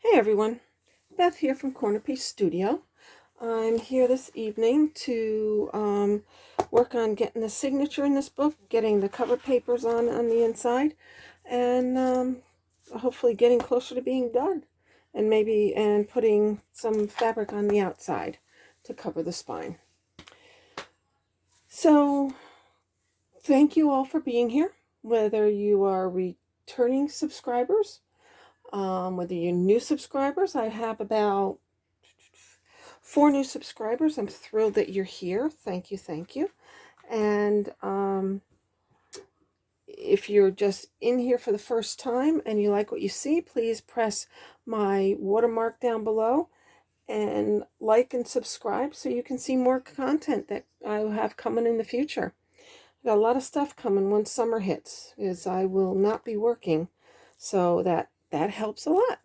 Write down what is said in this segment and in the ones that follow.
Hey everyone, Beth here from CornerPiece Studio. I'm here this evening to work on getting the signature in this book, getting the cover papers on the inside, and hopefully getting closer to being done, and putting some fabric on the outside to cover the spine. So thank you all for being here, whether you are returning subscribers, whether you're new subscribers. I have about 4 new subscribers. I'm thrilled that you're here. Thank you, thank you. And if you're just in here for the first time and you like what you see, please press my watermark down below and like and subscribe so you can see more content that I have coming in the future. I've got a lot of stuff coming once summer hits, as I will not be working, so that helps a lot.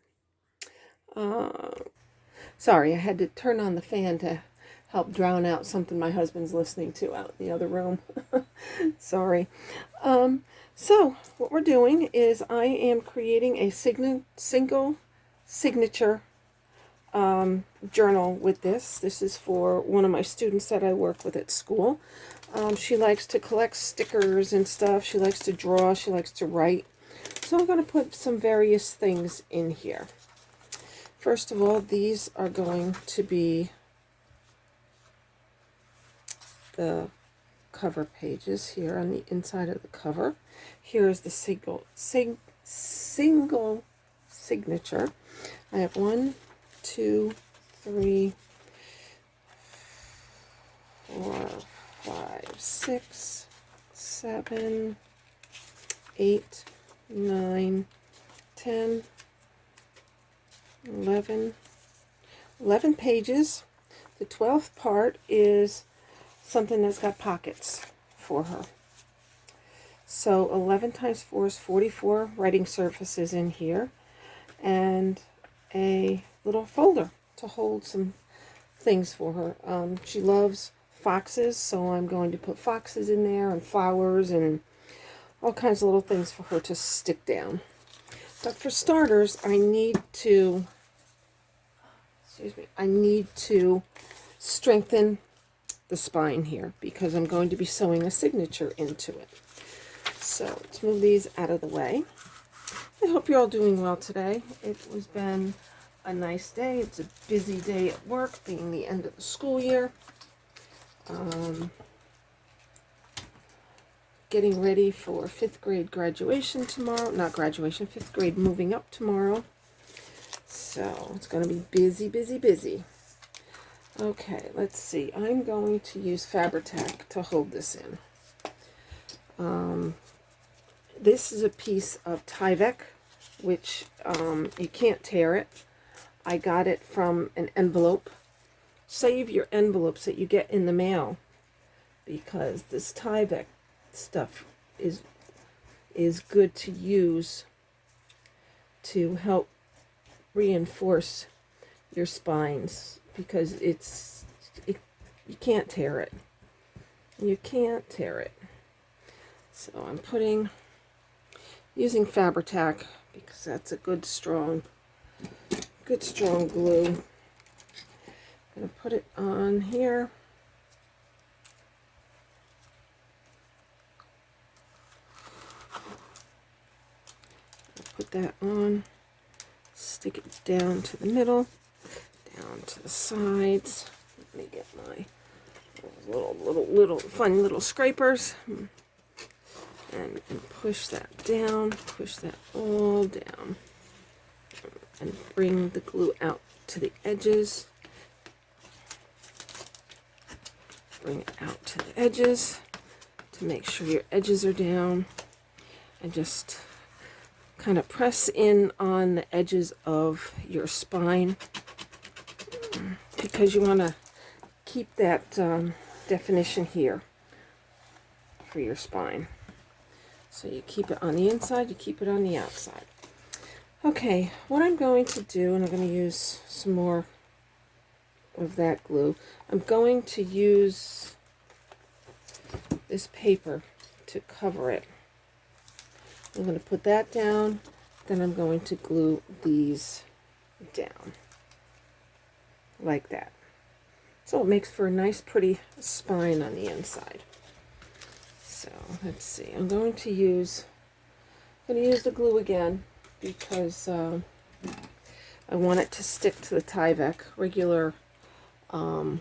Sorry, I had to turn on the fan to help drown out something my husband's listening to out in the other room. Sorry. So what we're doing is I am creating a single signature journal with this. This is for one of my students that I work with at school. She likes to collect stickers and stuff. She likes to draw. She likes to write. So I'm going to put some various things in here. First of all, these are going to be the cover pages here on the inside of the cover. Here is the single signature. I have 1, 2, 3, 4, 5, 6, 7, 8, 9, 10, 11 pages. The 12th part is something that's got pockets for her. So 11 times 4 is 44 writing surfaces in here, and a little folder to hold some things for her. She loves foxes, so I'm going to put foxes in there and flowers and all kinds of little things for her to stick down. But for starters, I need to strengthen the spine here because I'm going to be sewing a signature into it. So let's move these out of the way. I hope you're all doing well today. It has been a nice day. It's a busy day at work, being the end of the school year. Getting ready for 5th grade graduation tomorrow. Not graduation, 5th grade moving up tomorrow. So it's going to be busy, busy, busy. Okay, let's see. I'm going to use Fabri-Tac to hold this in. This is a piece of Tyvek, which you can't tear it. I got it from an envelope. Save your envelopes that you get in the mail, because this Tyvek stuff is good to use to help reinforce your spines, because you can't tear it. You can't tear it. So I'm using Fabri-Tac because that's a good strong glue. I'm going to put it on here. Put that on, stick it down to the middle, down to the sides. Let me get my little fun little scrapers, and push that down, push that all down, and bring the glue out to the edges. Bring it out to the edges to make sure your edges are down, and just kind of press in on the edges of your spine, because you want to keep that definition here for your spine. So you keep it on the inside, you keep it on the outside. Okay, what I'm going to do, and I'm going to use some more of that glue, I'm going to use this paper to cover it. I'm going to put that down, then I'm going to glue these down like that. So it makes for a nice pretty spine on the inside. So let's see, I'm going to use the glue again because I want it to stick to the Tyvek. Regular, I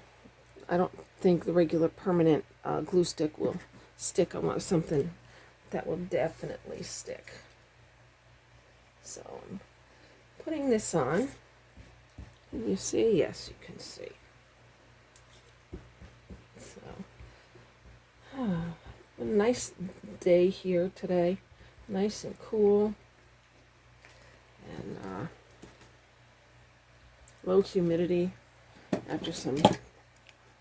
don't think the regular permanent glue stick will stick. I want something that will definitely stick. So I'm putting this on. Can you see? Yes, you can see. So, a nice day here today. Nice and cool. And low humidity after some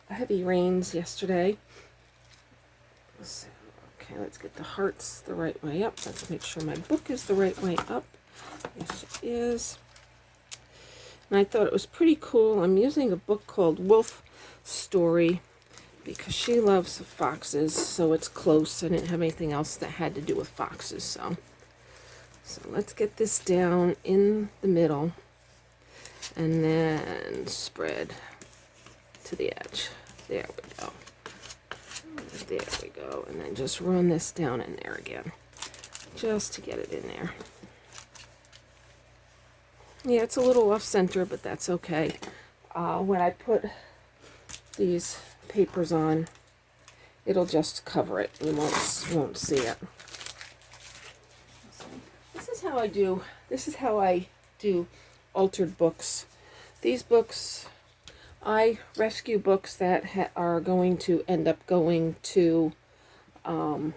heavy rains yesterday. So, okay, let's get the hearts the right way up. Let's make sure my book is the right way up. Yes, it is. And I thought it was pretty cool. I'm using a book called Wolf Story because she loves foxes, so it's close. I didn't have anything else that had to do with foxes, so let's get this down in the middle and then spread to the edge. There we go. There we go. And then just run this down in there again, just to get it in there. Yeah, it's a little off center, but that's okay. When I put these papers on, it'll just cover it. You won't see it. So this is how I do altered books. These books, I rescue books that are going to end up going to the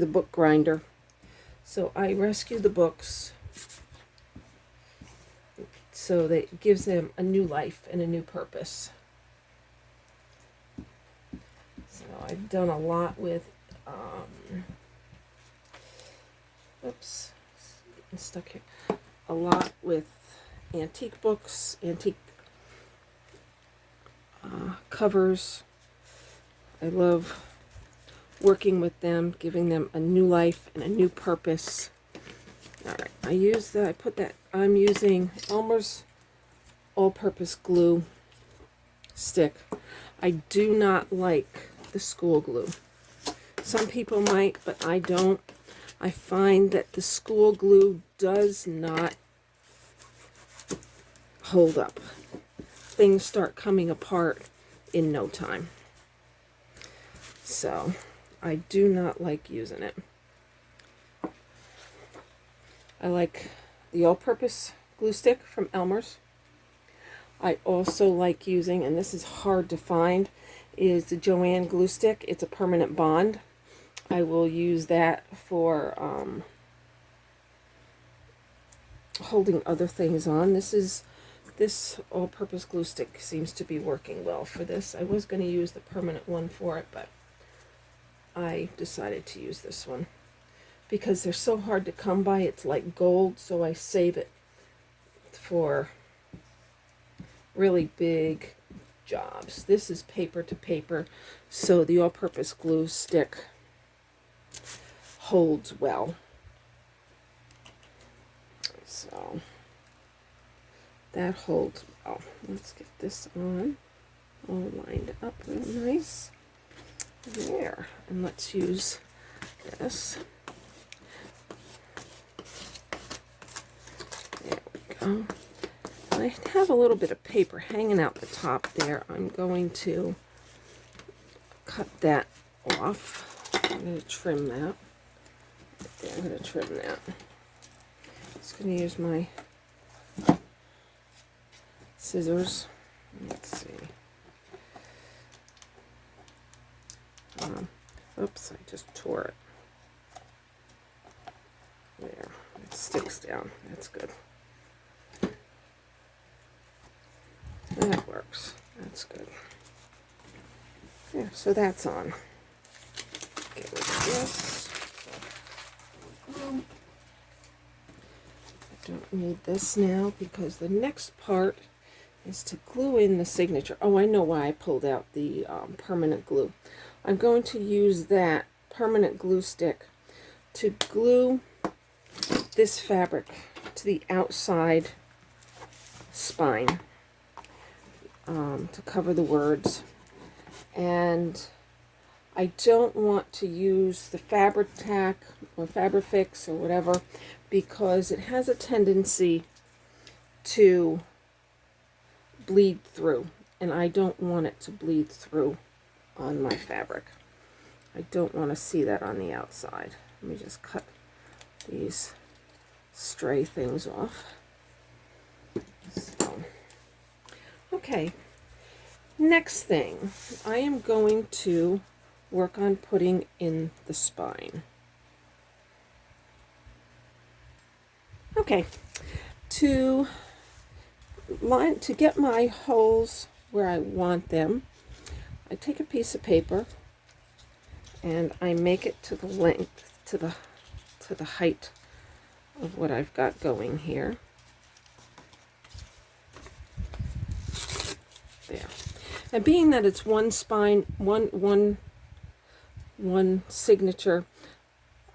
book grinder. So I rescue the books so that it gives them a new life and a new purpose. So I've done a lot with, oops, getting stuck here. A lot with antique books, antique covers. I love working with them, giving them a new life and a new purpose. All right, I'm using Elmer's all-purpose glue stick. I do not like the school glue. Some people might, but I don't. I find that the school glue does not hold up. Things start coming apart in no time. So I do not like using it. I like the all-purpose glue stick from Elmer's. I also like using, and this is hard to find, is the Joanne glue stick. It's a permanent bond. I will use that for holding other things on. This all-purpose glue stick seems to be working well for this. I was going to use the permanent one for it, but I decided to use this one because they're so hard to come by. It's like gold, so I save it for really big jobs. This is paper to paper, so the all-purpose glue stick holds well. So that holds well. Let's get this on all lined up real nice. There, and let's use this. There we go. I have a little bit of paper hanging out the top there. I'm going to cut that off. I'm going to trim that. There, I'm going to trim that. Just going to use my scissors. Let's see. Oops, I just tore it. There, it sticks down. That's good. That works. That's good. Yeah, so that's on. Get rid of this. I don't need this now because the next part is to glue in the signature. Oh, I know why I pulled out the permanent glue. I'm going to use that permanent glue stick to glue this fabric to the outside spine to cover the words. And I don't want to use the fabric tack or Fabrifix or whatever, because it has a tendency to bleed through, and I don't want it to bleed through on my fabric. I don't want to see that on the outside. Let me just cut these stray things off. So, okay, next thing I am going to work on putting in the spine. Okay, to get my holes where I want them, I take a piece of paper and I make it to the length, to the height of what I've got going here. There. And being that it's one spine, one signature,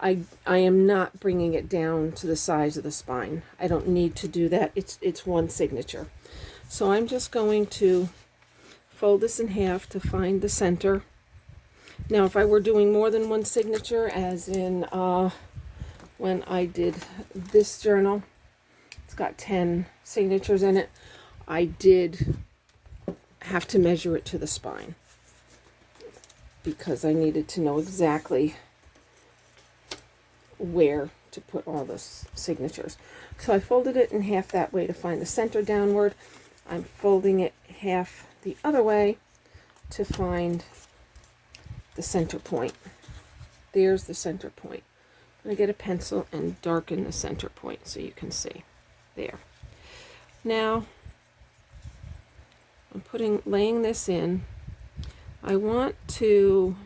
I am not bringing it down to the size of the spine. I don't need to do that. It's one signature. So I'm just going to fold this in half to find the center. Now, if I were doing more than one signature, as in when I did this journal, it's got 10 signatures in it, I did have to measure it to the spine because I needed to know exactly where to put all the signatures. So I folded it in half that way to find the center downward. I'm folding it half the other way to find the center point. There's the center point. I'm going to get a pencil and darken the center point so you can see. There. Now, I'm laying this in. I want to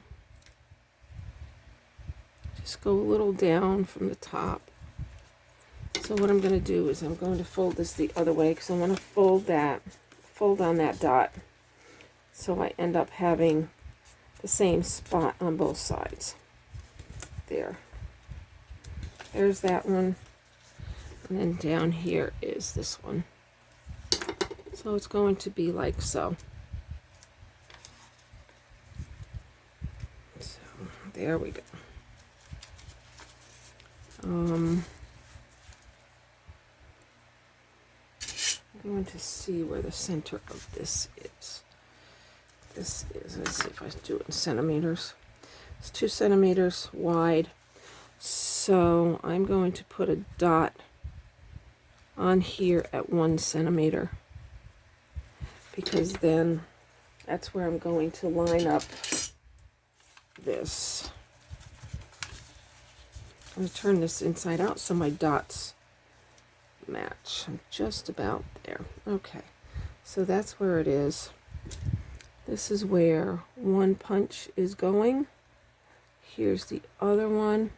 just go a little down from the top. So what I'm going to do is I'm going to fold this the other way because I want to fold on that dot, so I end up having the same spot on both sides. There. There's that one. And then down here is this one. So it's going to be like so. So there we go. I'm going to see where the center of this is. This is, let's see if I do it in centimeters. It's 2 centimeters wide. So I'm going to put a dot on here at 1 centimeter, because then that's where I'm going to line up this. I'm going to turn this inside out so my dots match. I'm just about there. Okay, so that's where it is. This is where one punch is going. Here's the other one.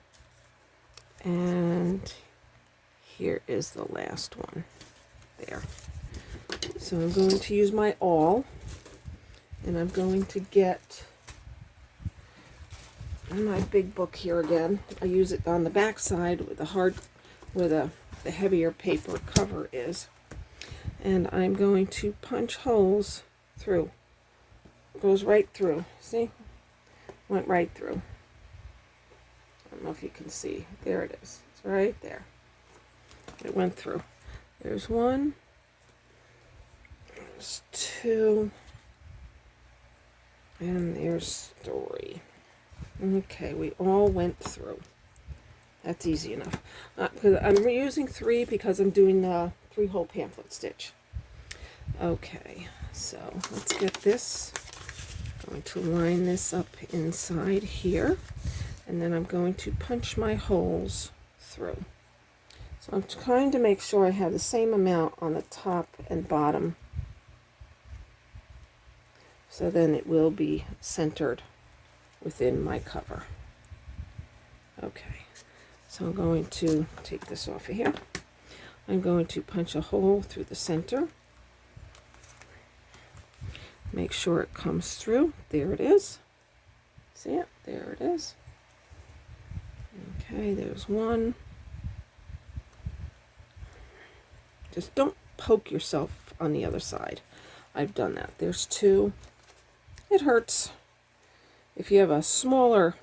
And here is the last one. There. So I'm going to use my awl, and I'm going to get my big book here again. I use it on the back side with where the heavier paper cover is. And I'm going to punch holes through. It goes right through. See? Went right through. I don't know if you can see. There it is. It's right there. It went through. There's one. There's two. And there's three. Okay, we all went through. That's easy enough. Because I'm using 3 because I'm doing the 3-hole pamphlet stitch. Okay, so let's get this. I'm going to line this up inside here, and then I'm going to punch my holes through. So I'm trying to make sure I have the same amount on the top and bottom, so then it will be centered within my cover. Okay, so I'm going to take this off of here. I'm going to punch a hole through the center. Make sure it comes through. There it is. See it? There it is. Okay, there's one. Just don't poke yourself on the other side. I've done that. There's 2. It hurts. If you have a smaller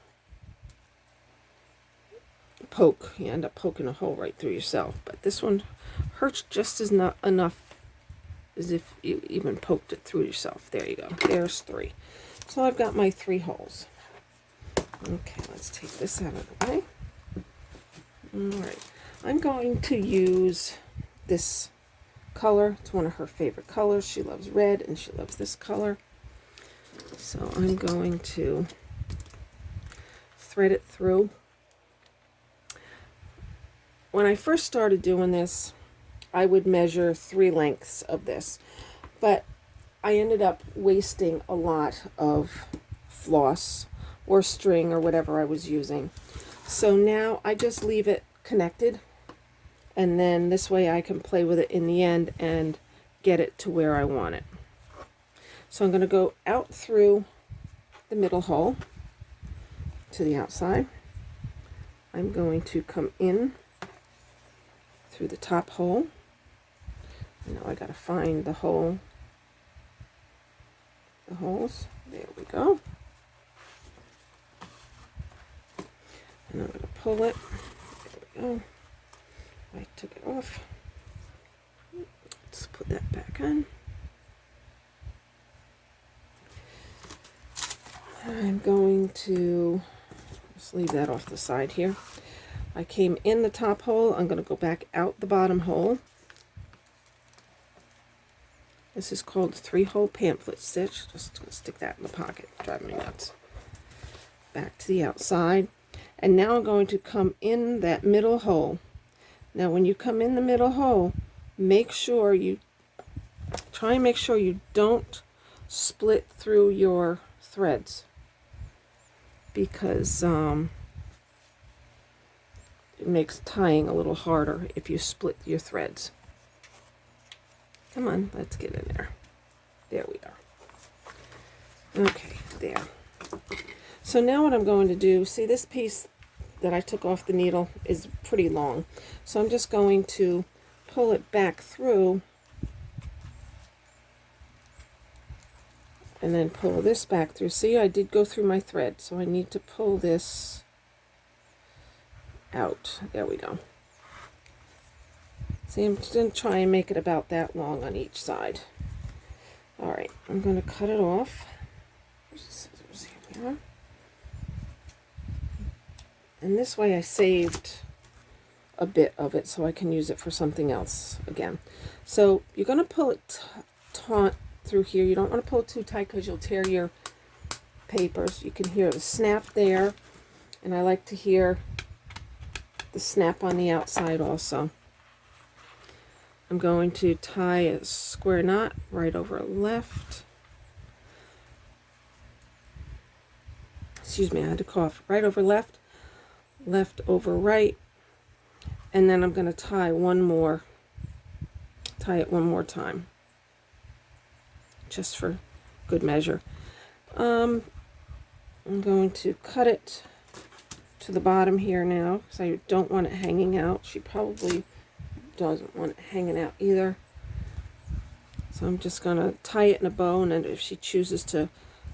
poke, you end up poking a hole right through yourself. But this one hurts just as not enough as if you even poked it through yourself. There you go. There's 3. So I've got my 3 holes. Okay, let's take this out of the way. Alright, I'm going to use this color. It's one of her favorite colors. She loves red and she loves this color. So I'm going to thread it through. When I first started doing this, I would measure 3 lengths of this, but I ended up wasting a lot of floss or string or whatever I was using. So now I just leave it connected, and then this way I can play with it in the end and get it to where I want it. So I'm going to go out through the middle hole to the outside. I'm going to come in through the top hole. Now I got to find the holes. There we go. And I'm going to pull it. There we go. I took it off. Let's put that back on. I'm going to just leave that off the side here. I came in the top hole. I'm going to go back out the bottom hole. This is called 3-hole pamphlet stitch. Just going to stick that in the pocket. Drive me nuts. Back to the outside. And now I'm going to come in that middle hole. Now when you come in the middle hole, try and make sure you don't split through your threads, because it makes tying a little harder if you split your threads. Come on, let's get in there. There we are. Okay, there. So now what I'm going to do, see this piece that I took off the needle is pretty long. So I'm just going to pull it back through and then pull this back through. See, I did go through my thread, so I need to pull this out. There we go. See, I'm just going to try and make it about that long on each side. Alright, I'm going to cut it off. Where's the scissors? Here we are. And this way I saved a bit of it so I can use it for something else again. So you're going to pull it taut through here. You don't want to pull it too tight because you'll tear your papers. You can hear the snap there, and I like to hear the snap on the outside also. I'm going to tie a square knot right over left. Excuse me, I had to cough. Right over left, left over right, and then I'm going to tie it one more time, just for good measure. I'm going to cut it to the bottom here now because I don't want it hanging out. She probably doesn't want it hanging out either. So I'm just going to tie it in a bow, and if she chooses to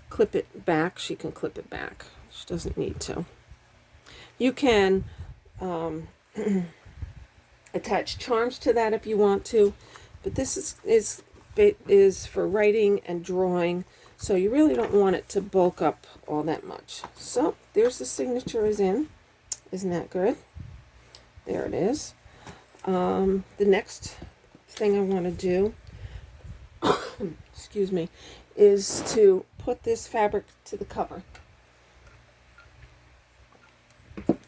clip it back, she can clip it back. She doesn't need to. You can attach charms to that if you want to, but this is for writing and drawing, so you really don't want it to bulk up all that much. So there's the signature is in. Isn't that good? There it is. The next thing I want to do, excuse me, is to put this fabric to the cover.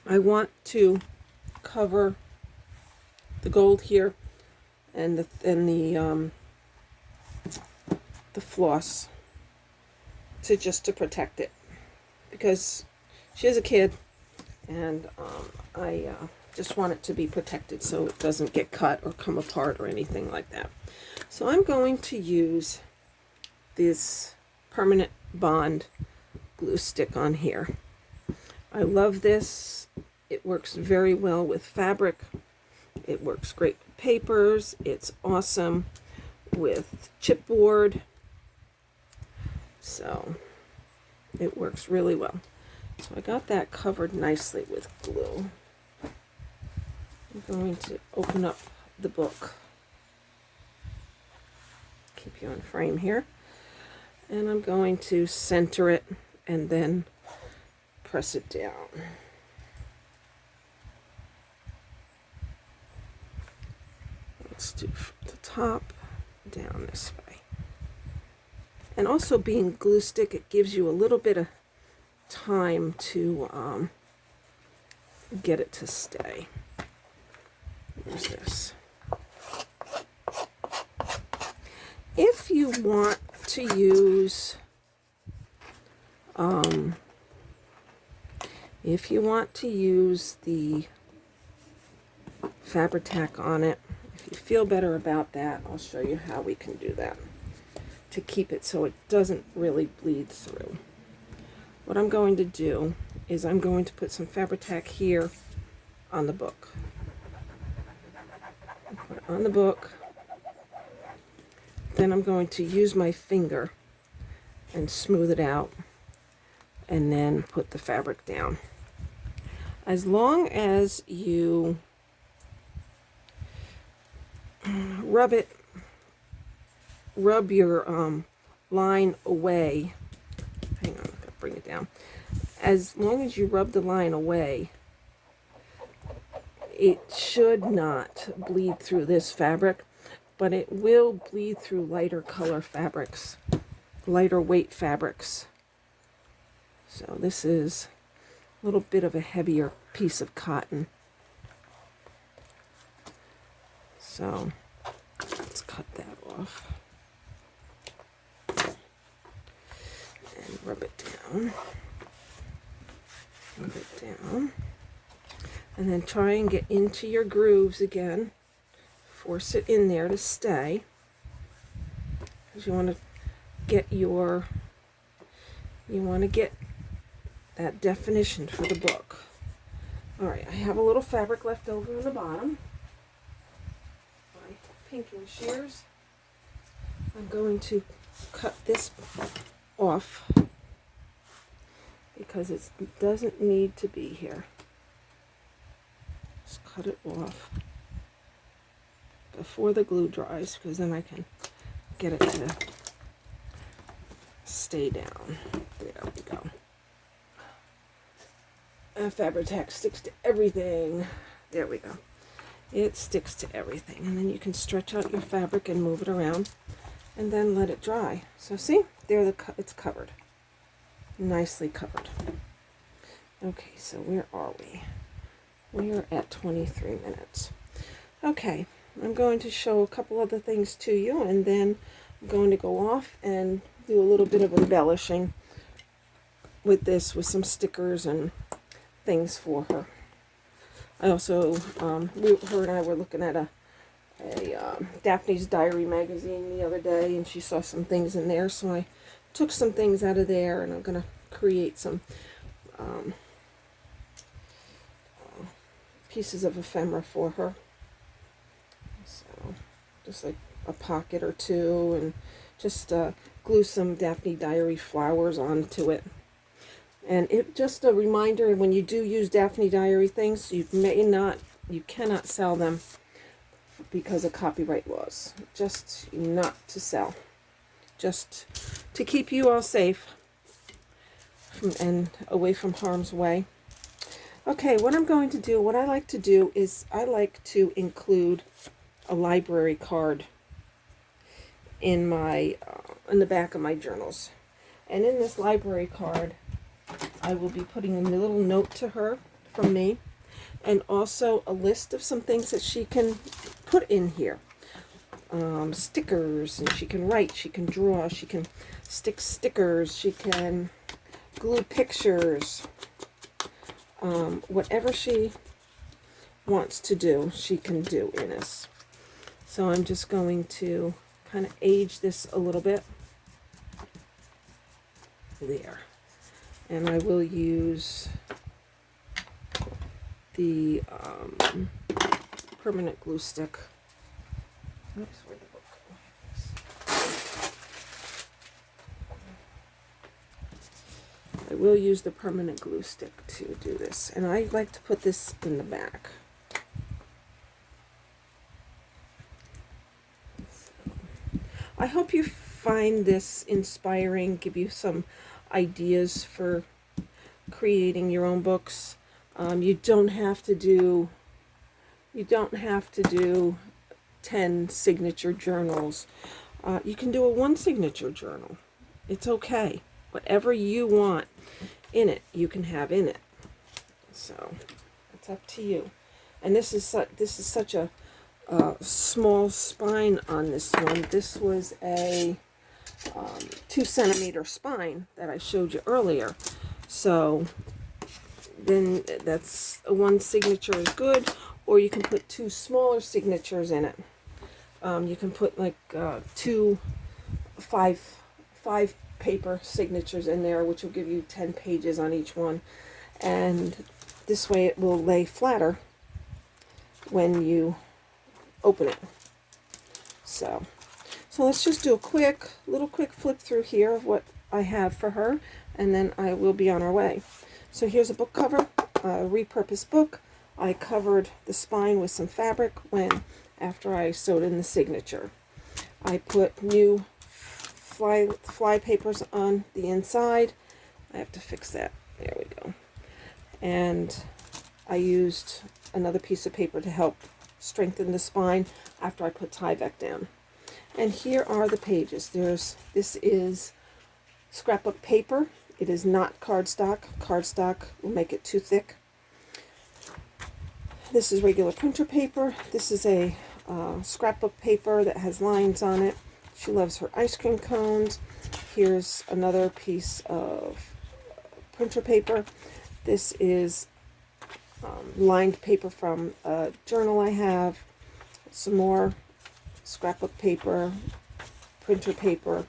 I want to cover the gold here and the floss to protect it, because she is a kid, and I just want it to be protected so it doesn't get cut or come apart or anything like that. So I'm going to use this permanent bond glue stick on here. I love this. It works very well with fabric. It works great with papers. It's awesome with chipboard. So it works really well. So I got that covered nicely with glue. I'm going to open up the book. Keep you in frame here. And I'm going to center it and then press it down. Let's do the top down this way. And also being glue stick, it gives you a little bit of time to get it to stay. Here's this. If you want to use the Fabri-Tac on it, if you feel better about that, I'll show you how we can do that to keep it so it doesn't really bleed through. What I'm going to do is I'm going to put some Fabri-Tac here on the book. Put it on the book. Then I'm going to use my finger and smooth it out and then put the fabric down. As long as you rub your line away. Hang on, I've got to bring it down. As long as you rub the line away, it should not bleed through this fabric, but it will bleed through lighter color fabrics, lighter weight fabrics. So this is a little bit of a heavier piece of cotton. So let's cut that off and rub it down. Rub it down. And then try and get into your grooves again. Force it in there to stay. Because you want to get that definition for the book. Alright, I have a little fabric left over on the bottom. My pinking shears. I'm going to cut this off because it doesn't need to be here. Just cut it off before the glue dries, because then I can get it to stay down. There we go. And Fabri-Tac sticks to everything. There we go. It sticks to everything. And then you can stretch out your fabric and move it around and then let it dry. So see, there it's covered. Nicely covered. Okay, so where are we? We are at 23 minutes. Okay, I'm going to show a couple other things to you, and then I'm going to go off and do a little bit of embellishing with this, with some stickers and things for her. I also, her and I were looking at a Daphne's Diary magazine the other day, and she saw some things in there, so I took some things out of there, and I'm going to create some pieces of ephemera for her. So just like a pocket or two, and just glue some Daphne Diary flowers onto it. And it just a reminder, when you do use Daphne Diary things, you cannot sell them because of copyright laws. Just not to sell. Just to keep you all safe and away from harm's way. Okay, what I'm going to do, what I like to do is I like to include a library card in my in the back of my journals. And in this library card, I will be putting a little note to her from me, and also a list of some things that she can put in here. Stickers, and she can write, she can draw, she can stick stickers, she can glue pictures. Whatever she wants to do, she can do in this. So I'm just going to kind of age this a little bit. There. And I will use the permanent glue stick Oops, where'd the book go? I will use the permanent glue stick to do this, and I like to put this in the back. So, I hope you find this inspiring, give you some ideas for creating your own books. You don't have to do 10 signature journals. You can do a 1 signature journal. It's okay. Whatever you want in it, you can have in it. So it's up to you. And this is such a small spine on this one. This was a 2 centimeter spine that I showed you earlier. So then that's a 1 signature is good, or you can put 2 smaller signatures in it. You can put like 2 5 paper signatures in there, which will give you 10 pages on each one, and this way it will lay flatter when you open it. So let's just do a little quick flip through here of what I have for her, and then I will be on our way. So here's a book cover, a repurposed book. I covered the spine with some fabric after I sewed in the signature. I put new fly papers on the inside. I have to fix that. There we go. And I used another piece of paper to help strengthen the spine after I put Tyvek down. And here are the pages. This is scrapbook paper. It is not cardstock. Cardstock will make it too thick. This is regular printer paper. This is a scrapbook paper that has lines on it. She loves her ice cream cones. Here's another piece of printer paper. This is lined paper from a journal I have. Some more scrapbook paper, printer paper,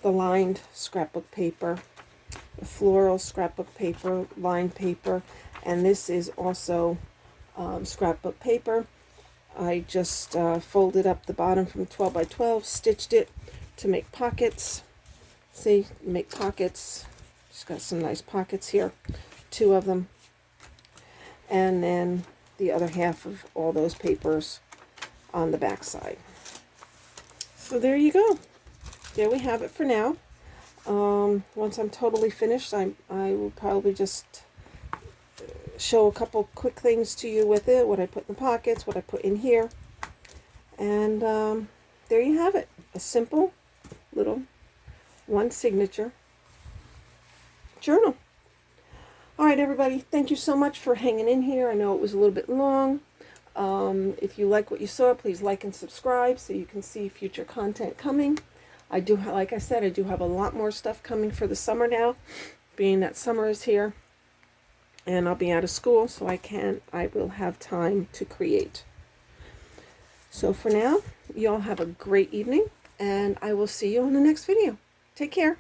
the lined scrapbook paper, the floral scrapbook paper, lined paper, and this is also scrapbook paper. I just folded up the bottom from 12 by 12, stitched it to make pockets. See, make pockets. She's got some nice pockets here, 2 of them. And then the other half of all those papers on the back side. So there you go. There we have it for now. Once I'm totally finished, I will probably just show a couple quick things to you with it, what I put in the pockets, what I put in here. And there you have it. A simple little 1 signature journal. All right, everybody, thank you so much for hanging in here. I know it was a little bit long. If you like what you saw, please like and subscribe so you can see future content coming. Like I said, I do have a lot more stuff coming for the summer now, being that summer is here. And I'll be out of school, so I will have time to create. So for now, you all have a great evening, and I will see you on the next video. Take care.